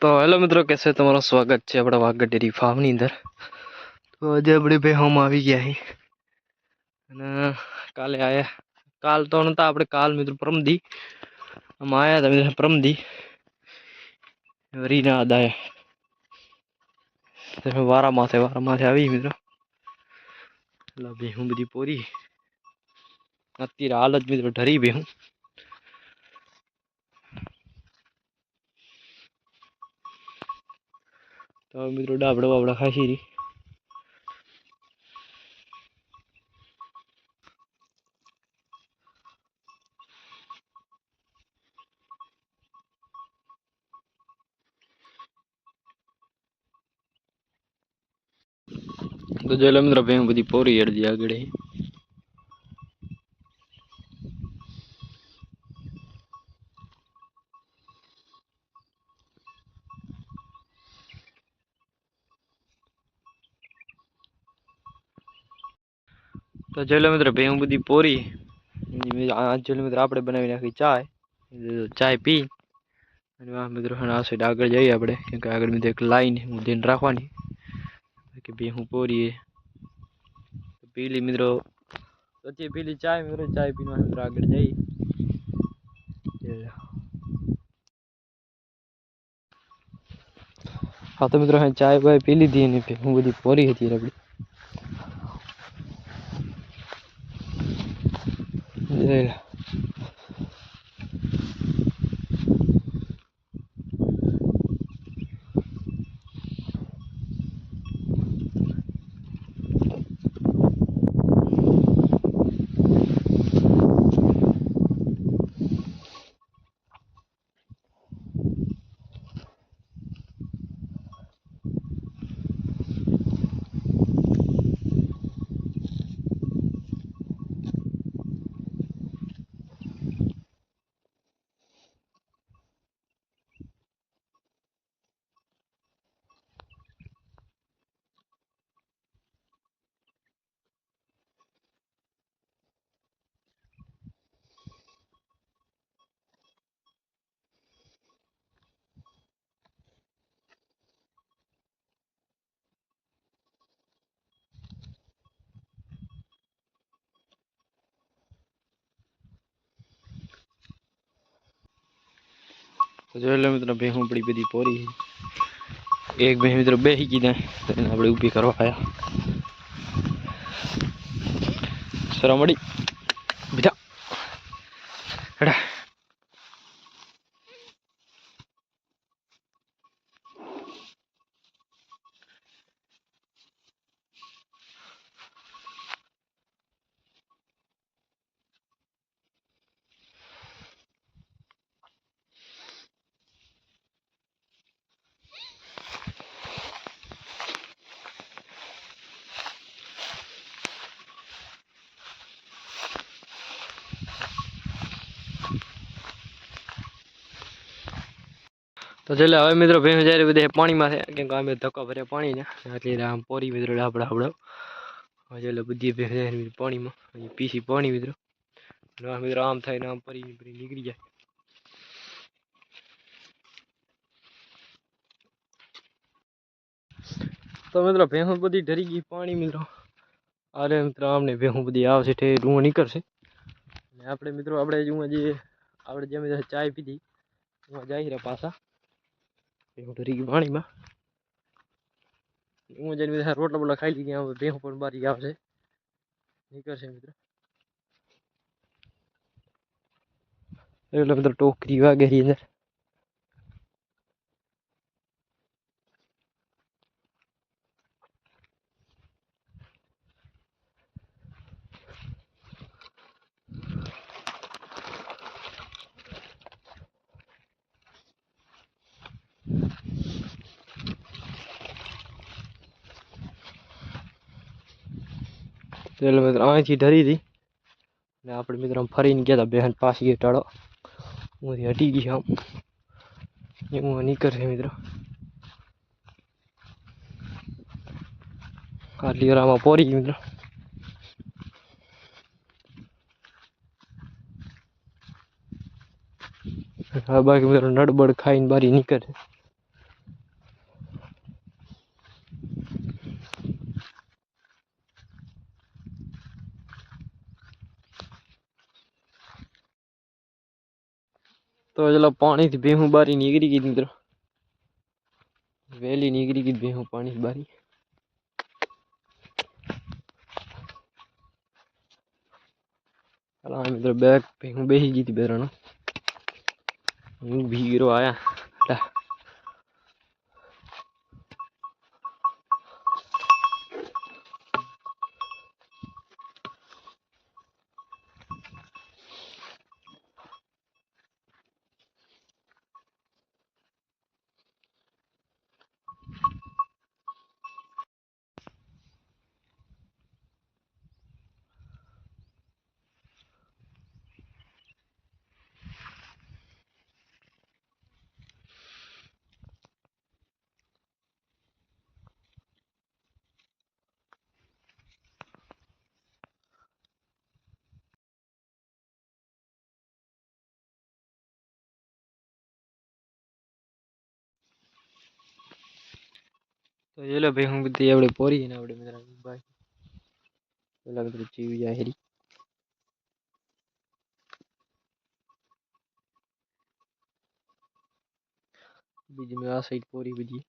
तो हेलो मित्रों, कैसे तुम्हारा स्वागत है अपना वाघ डेरी फार्म ની અંદર। તો આજે આપણે ભેહું આવી ગયા હી અને કાલે આયા। કાલ તો નતા આપણે, કાલ મિત્રો પરમદી આમ આયા હતા મિત્રો, પરમદી રીના આદાય તો વારા માથે આવી મિત્રો। એટલે ભેહું બધી પોરી અત્યારે હાલ જ મિત્રો ઢરી ભેહું। તો મિત્રો ડાબડા બાબડા ખાસી રહી। तो जो मित्र भेहूं बधी पोरी अड़दी आगळ है। तो जो मित्र भेहूं बधी पोरी आज जो मित्र आपणे बनावी नाखी चाय। चाय पी मित्रों आ साइड आगे जाइए આપણે કેમ કે આગળ મિત્રો એક લાઈન હું ધ્યાન રાખવાની કે ભેહું પોરી है। तो पीली मित्रों तो पीली चाय मित्रों, चाय पीने मित्रों आगे जाइए। हाँ तो मित्रों चाय वाय पी ली थी ने भेहूं बधी पोरी थी रबड़ी। तो जो मित्रों भेहूं बड़ी बधी पोरी है। एक भेह मित्रों बेही गई ने तो આપણે ઊભી કરવા આયા। સરમડી બીજા હેડા। तो चलो हवे मित्रों भेहूं जाए बधे पानी में थे केम के धक्का भरे पानी ने એટલે આમ પોરી मित्रों ડાબડા હબડો चलो बधी भेहूं जाए पानी में पीसी पानी मित्रों। मित्रों आम थाय आम परी निकली जाए। तो मित्रों भेहूं बधी डरी गई पानी मित्रों। अरे मित्रों आमने भेहूं बधी आवशे ठे रूं निकळशे ने आपणे मित्रों आपणे जो जे आपणे जे चाय पीधी एमां जाई रे पाछा भेहूं डरी गई पानी में। હું જઈને બધા રોટલા બોટલા ખાઈ લીધી, ભેહું પણ બારી આવશે નીકળશે મિત્રો। એટલે મિત્રો ટોકરી વાગે અંદર એટલે મિત્રો અહીંથી ડરી હતી ને આપણે મિત્રો ફરીને ગયા હતા બહેન પાછી ટાળો હું હટી ગઈ આમ એવું નીકળશે મિત્રો। આટલી વારમાં પોરી ગઈ મિત્રો। હા બાકી મિત્રો નડબડ ખાઈને બારી નીકળે। તો ચલો પાણી થી ભેહું બારી નીકળી ગઈ મિત્રો વેલી નીકળી ગઈ ભેહું પાણી બારી અલા મિત્રો બેગ ભેહું બેહી ગઈ હતી બેરાનો હું ભીગરો આયા તો ये लो भैहूं बધી આપણે પોરી ને આપણે મિત્રો ભાઈ પેલા મિત્રો જીવી જાય હેરી બીજી મે આ સાઈડ પોરી બધી